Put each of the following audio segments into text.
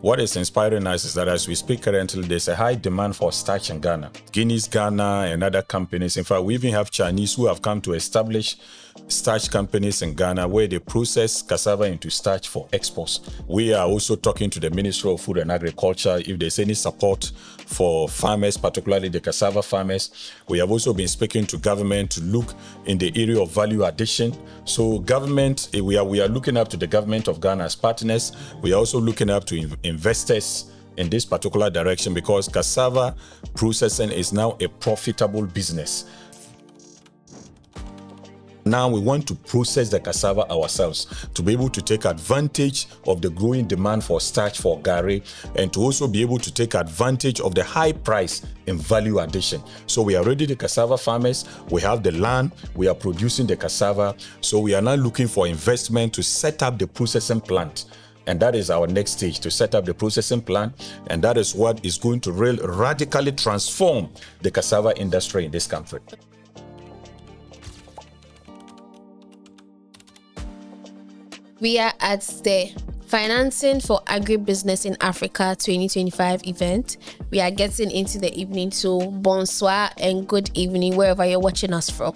What is inspiring us is that as we speak currently, there's a high demand for starch in Ghana. Guinness Ghana and other companies. In fact, we even have Chinese who have come to establish starch companies in Ghana where they process cassava into starch for exports. We are also talking to the Ministry of Food and Agriculture if there's any support for farmers, particularly the cassava farmers. We have also been speaking to government to look in the area of value addition. So government, we are looking up to the government of Ghana as partners. We are also looking up to investors in this particular direction because cassava processing is now a profitable business. Now we want to process the cassava ourselves to be able to take advantage of the growing demand for starch for gari and to also be able to take advantage of the high price in value addition. So we are already the cassava farmers, we have the land, we are producing the cassava. So we are now looking for investment to set up the processing plant. And that is our next stage, to set up the processing plant. And that is what is going to radically transform the cassava industry in this country. We are at the Financing for Agribusiness in Africa 2025 event. We are getting into the evening, so bonsoir and good evening wherever you're watching us from.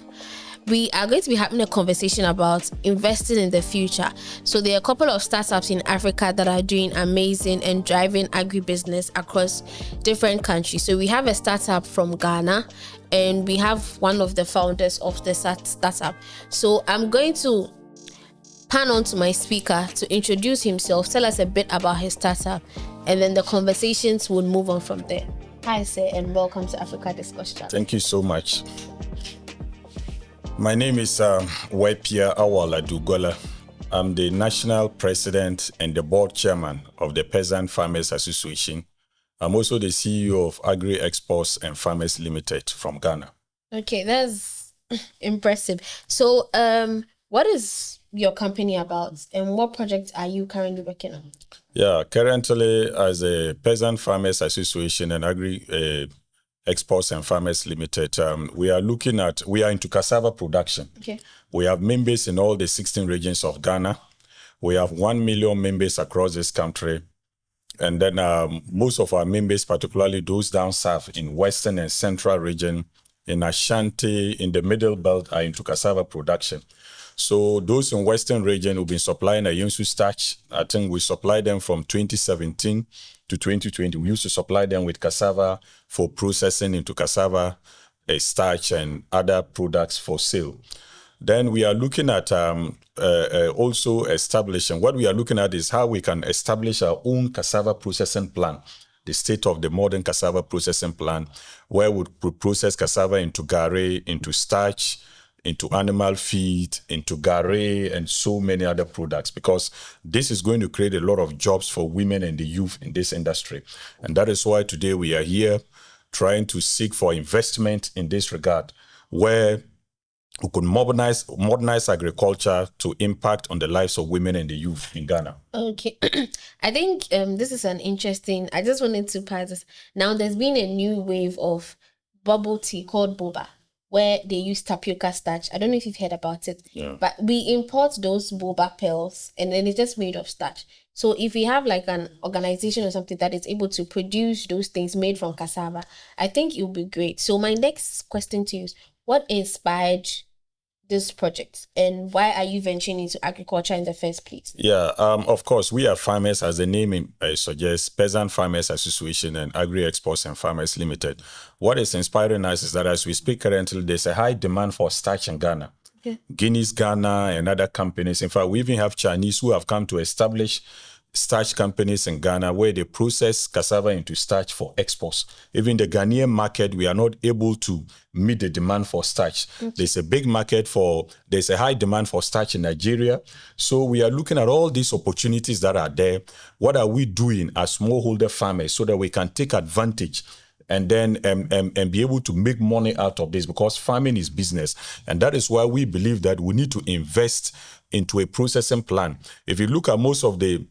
We are going to be having a conversation about investing in the future. So there are a couple of startups in Africa that are doing amazing and driving agribusiness across different countries. So we have a startup from Ghana and we have one of the founders of the startup. So I'm going to pan on to my speaker to introduce himself, tell us a bit about his startup, and then the conversations will move on from there. Hi, sir, and welcome to Africa Discourse. Thank you so much. My name is Wepia Awal Adugwala. I'm the national president and the board chairman of the Peasant Farmers Association. I'm also the CEO of Agri Exports and Farmers Limited from Ghana. Okay, that's impressive. So, what is your company about and what projects are you currently working on? Yeah, currently as a Peasant Farmers Association and Agri Exports and Farmers Limited, we are into cassava production. Okay. We have members in all the 16 regions of Ghana. We have 1 million members across this country. And then most of our members, particularly those down south in Western and Central region, in Ashanti, in the Middle Belt, are into cassava production. So those in Western region, we've been supplying a Yunsu starch. I think we supplied them from 2017 to 2020. We used to supply them with cassava for processing into cassava, starch, and other products for sale. Then we are looking at also establishing, what we are looking at is how we can establish our own cassava processing plant, the state-of-the-modern cassava processing plant, where we process cassava into gari, into starch, into animal feed, into gari, and so many other products, because this is going to create a lot of jobs for women and the youth in this industry. And that is why today we are here trying to seek for investment in this regard, where we could modernize agriculture to impact on the lives of women and the youth in Ghana. Okay. I think this is I just wanted to pass this. Now, there's been a new wave of bubble tea called boba, where they use tapioca starch. I don't know if you've heard about it, but we import those boba pills and then it's just made of starch. So if we have like an organization or something that is able to produce those things made from cassava, I think it would be great. So my next question to you is, what inspired this project and why are you venturing into agriculture in the first place? Yeah, of course, we are farmers, as the name suggests, Peasant Farmers Association and Agri Exports and Farmers Limited. What is inspiring us is that as we speak currently, there's a high demand for starch in Ghana. Okay. Guinness Ghana and other companies. In fact, we even have Chinese who have come to establish starch companies in Ghana where they process cassava into starch for exports. Even the Ghanaian market, we are not able to meet the demand for starch. Okay. There's a high demand for starch in Nigeria. So we are looking at all these opportunities that are there. What are we doing as smallholder farmers so that we can take advantage and then and be able to make money out of this, because farming is business. And that is why we believe that we need to invest into a processing plant. If you look at most of the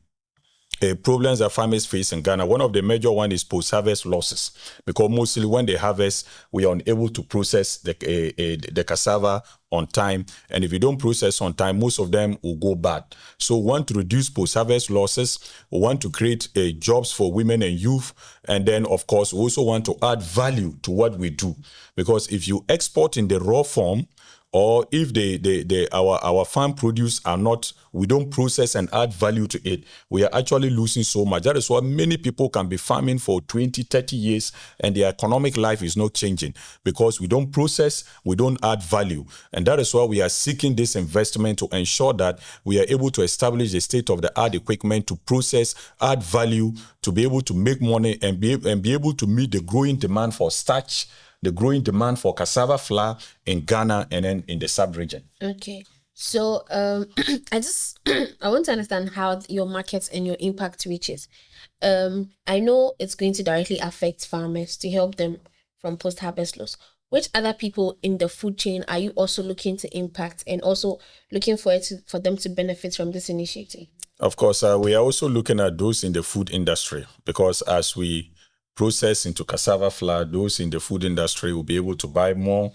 problems that farmers face in Ghana. One of the major one is post-harvest losses, because mostly when they harvest, we are unable to process the cassava on time. And if you don't process on time, most of them will go bad. So we want to reduce post-harvest losses. We want to create jobs for women and youth. And then, of course, we also want to add value to what we do. Because if you export in the raw form, or if our farm produce are not, we don't process and add value to it, we are actually losing so much. That is why many people can be farming for 20, 30 years and their economic life is not changing, because we don't process, we don't add value. And that is why we are seeking this investment to ensure that we are able to establish the state-of-the-art equipment to process, add value, to be able to make money and be able to meet the growing demand for starch, the growing demand for cassava flour in Ghana and then in the sub-region. Okay. So I want to understand how your markets and your impact reaches. I know it's going to directly affect farmers to help them from post-harvest loss. Which other people in the food chain are you also looking to impact and also looking for them to benefit from this initiative? Of course, we are also looking at those in the food industry, because as we process into cassava flour, those in the food industry will be able to buy more.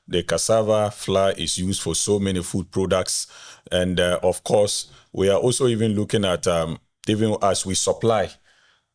The cassava flour is used for so many food products. And of course, we are also even looking at, even as we supply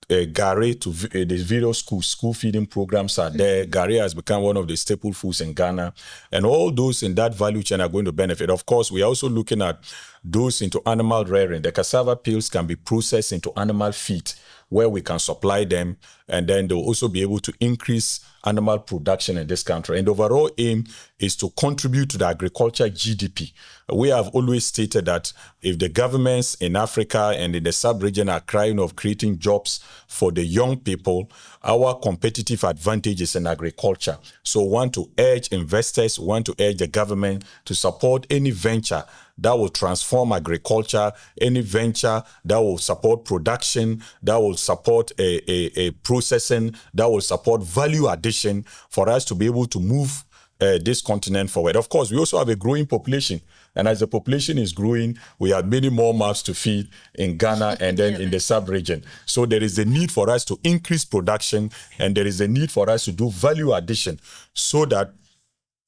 gari to the various school feeding programs are there. Gari has become one of the staple foods in Ghana, and all those in that value chain are going to benefit. Of course, we are also looking at those into animal rearing. The cassava peels can be processed into animal feed, where we can supply them, and then they'll also be able to increase animal production in this country. And the overall aim is to contribute to the agriculture GDP. We have always stated that if the governments in Africa and in the sub-region are crying of creating jobs for the young people, our competitive advantage is in agriculture. So we want to urge investors, we want to urge the government to support any venture that will transform agriculture, any venture that will support production, that will support a processing, that will support value addition for us to be able to move this continent forward. Of course, we also have a growing population. And as the population is growing, we have many more mouths to feed in Ghana and then in the sub-region. So there is a need for us to increase production, and there is a need for us to do value addition, so that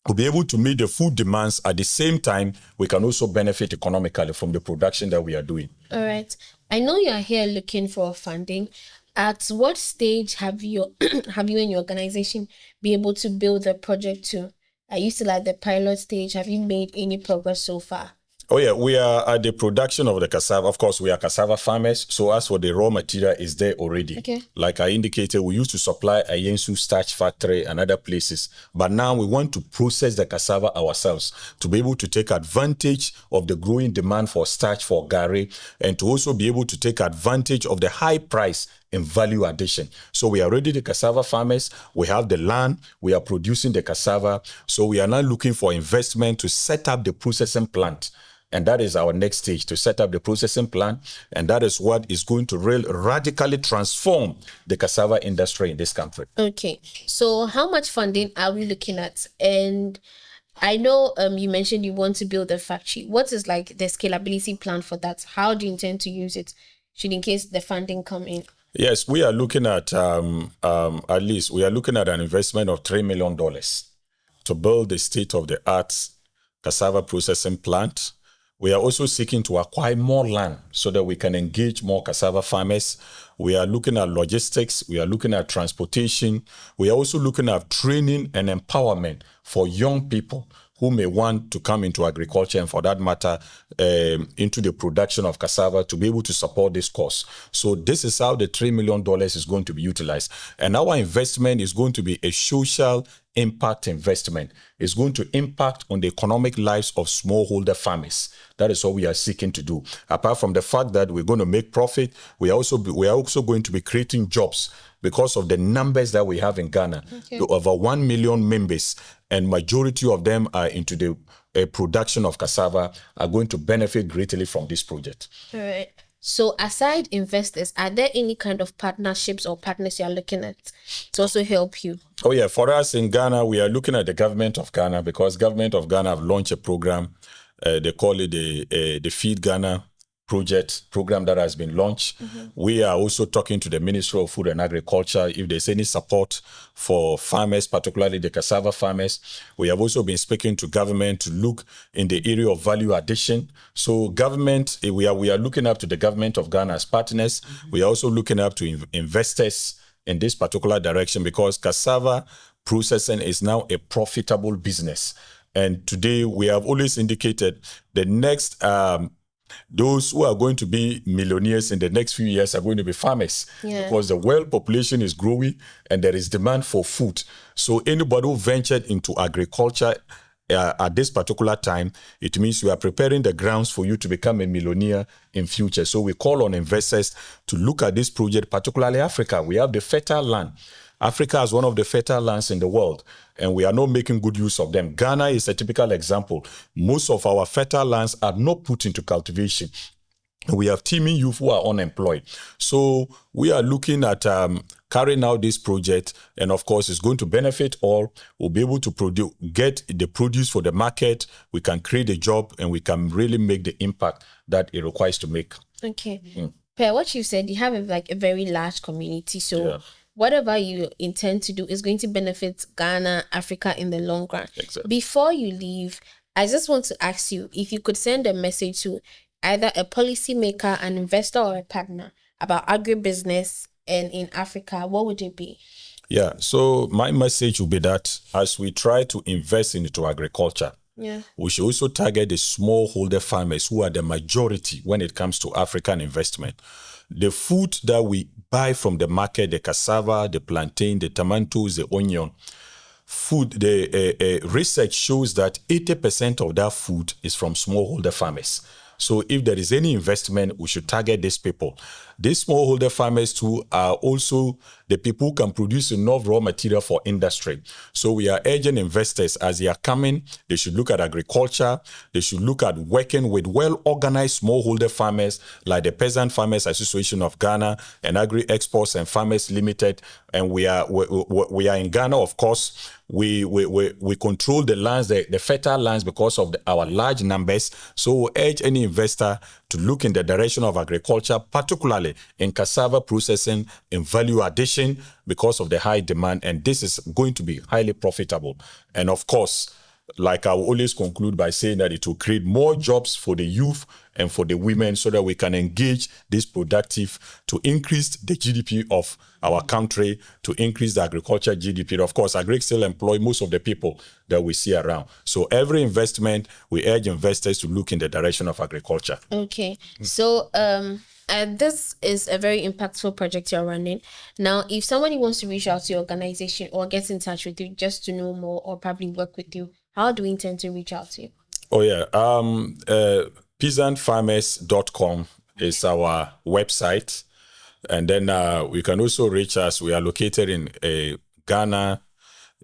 we'll be able to meet the food demands. At the same time, we can also benefit economically from the production that we are doing. All right. I know you're here looking for funding. At what stage have you and your organization be able to build the project to? Are you still at the pilot stage? Have you made any progress so far? Oh yeah, we are at the production of the cassava. Of course, we are cassava farmers. So as for the raw material, is there already. Okay. Like I indicated, we used to supply a Yensu starch factory and other places. But now we want to process the cassava ourselves to be able to take advantage of the growing demand for starch, for gari, and to also be able to take advantage of the high price in value addition. So we are already the cassava farmers. We have the land. We are producing the cassava. So we are now looking for investment to set up the processing plant. And that is our next stage, to set up the processing plant. And that is what is going to radically transform the cassava industry in this country. Okay. So how much funding are we looking at? And I know you mentioned you want to build a factory. What is like the scalability plan for that? How do you intend to use it, should in case the funding come in? Yes, we are looking at least we are looking at an investment of $3 million to build the state-of-the-art cassava processing plant. We are also seeking to acquire more land so that we can engage more cassava farmers. We are looking at logistics. We are looking at transportation. We are also looking at training and empowerment for young people who may want to come into agriculture and, for that matter, into the production of cassava, to be able to support this course. So this is how the $3 million is going to be utilized. And our investment is going to be a social impact investment. It's going to impact on the economic lives of smallholder farmers. That is what we are seeking to do. Apart from the fact that we're going to make profit, we are also going to be creating jobs, because of the numbers that we have in Ghana. Okay. Over 1 million members, and majority of them are into the production of cassava, are going to benefit greatly from this project. All right. So aside investors, are there any kind of partnerships or partners you're looking at to also help you? Oh yeah, for us in Ghana, we are looking at the government of Ghana, because government of Ghana have launched a program. They call it the Feed Ghana program that has been launched. We are also talking to the Ministry of Food and Agriculture if there's any support for farmers, particularly the cassava farmers. We have also been speaking to government to look in the area of value addition. So government, we are looking up to the government of Ghana as partners. We are also looking up to investors in this particular direction because cassava processing is now a profitable business. And today we have always indicated the next those who are going to be millionaires in the next few years are going to be farmers because the world population is growing and there is demand for food. So anybody who ventured into agriculture at this particular time, it means you are preparing the grounds for you to become a millionaire in future. So we call on investors to look at this project, particularly Africa. We have the fertile land. Africa is one of the fertile lands in the world, and we are not making good use of them. Ghana is a typical example. Most of our fertile lands are not put into cultivation. We have teeming youth who are unemployed. So we are looking at carrying out this project, and of course, it's going to benefit all. We'll be able to get the produce for the market. We can create a job, and we can really make the impact that it requires to make. Okay. Per what you said, you have a very large community. So whatever you intend to do is going to benefit Ghana, Africa in the long run. Exactly. Before you leave, I just want to ask you if you could send a message to either a policymaker, an investor, or a partner about agribusiness and in Africa, what would it be? Yeah, so my message would be that as we try to invest into agriculture, we should also target the smallholder farmers who are the majority when it comes to African investment. The food that we buy from the market, the cassava, the plantain, the tomatoes, the onion, the research shows that 80% of that food is from smallholder farmers. So if there is any investment, we should target these people. These smallholder farmers too are also the people who can produce enough raw material for industry. So we are urging investors as they are coming, they should look at agriculture. They should look at working with well-organized smallholder farmers like the Peasant Farmers Association of Ghana and Agri Exports and Farmers Limited. And we are in Ghana, of course. We control the lands, the fertile lands because of our large numbers. So we urge any investor to look in the direction of agriculture, particularly in cassava processing and value addition because of the high demand. And this is going to be highly profitable. And of course, like I will always conclude by saying that it will create more jobs for the youth and for the women so that we can engage this productive to increase the GDP of our country, to increase the agriculture GDP. Of course, Agri still employ most of the people that we see around. So every investment, we urge investors to look in the direction of agriculture. Okay. So this is a very impactful project you're running. Now, if somebody wants to reach out to your organization or get in touch with you just to know more or probably work with you, how do we intend to reach out to you? Oh, yeah. Peasantfarmers.com is our website. And then we can also reach us. We are located in Ghana,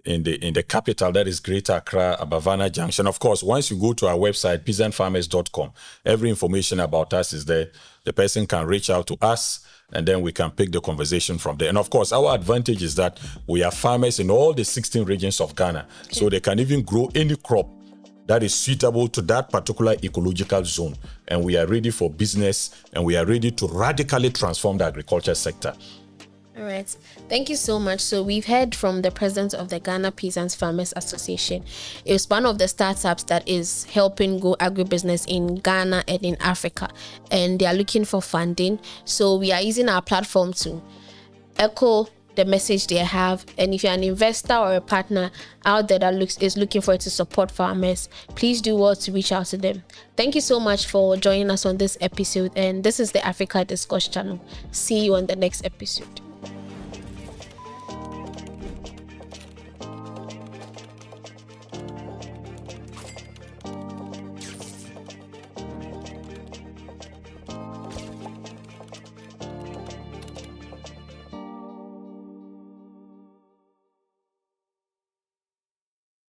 in the capital, that is Greater Accra, Abavana Junction. Of course, once you go to our website, peasantfarmers.com, every information about us is there. The person can reach out to us, and then we can pick the conversation from there. And of course, our advantage is that we are farmers in all the 16 regions of Ghana. Okay. So they can even grow any crop that is suitable to that particular ecological zone. And we are ready for business, and we are ready to radically transform the agriculture sector. All right. Thank you so much. So we've heard from the president of the Ghana Peasant Farmers Association. It's one of the startups that is helping grow agribusiness in Ghana and in Africa. And they are looking for funding. So we are using our platform to echo the message they have. And if you're an investor or a partner out there that is looking for it to support farmers, please do well to reach out to them. Thank you so much for joining us on this episode. And this is the Africa Discourse channel. See you on the next episode.